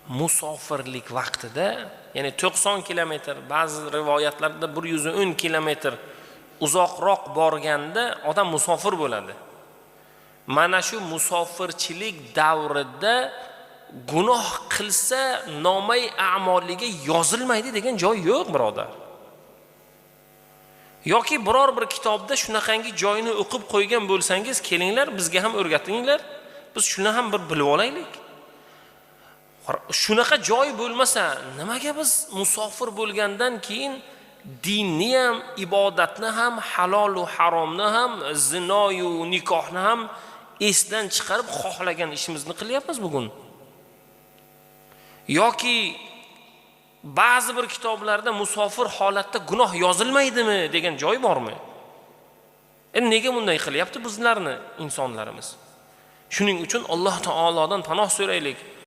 musofirlik vaqtida, ya'ni 90 kilometr, ba'zi rivoyatlarda 110 kilometr uzoqroq borganda odam musofir bo'ladi. Mana shu musofirchilik davrida gunoh qilsa nomay a'moliga yozilmaydi degan joy yo'q, birodar. Yoki biror bir kitobda shunaqangi joyini o'qib qo'ygan bo'lsangiz, kelinglar, bizga ham o'rgatinglar. Biz shuni ham bir bilib olaylik. Shunaqa joy bo'lmasa, nimaga biz musofir bo'lgandan keyin dinni ham, ibodatni ham, halol va haromni ham, zino yu nikohni ham esdan chiqarib xohlagan ishimizni qilyapmiz bugun? Yoki ba'zi bir kitoblarda musofir holatda gunoh yozilmaydimi degan joy bormi? Nega bunday qilyapti bizlarni insonlarimiz? Shuning uchun Alloh taolodan panoh so'raylik.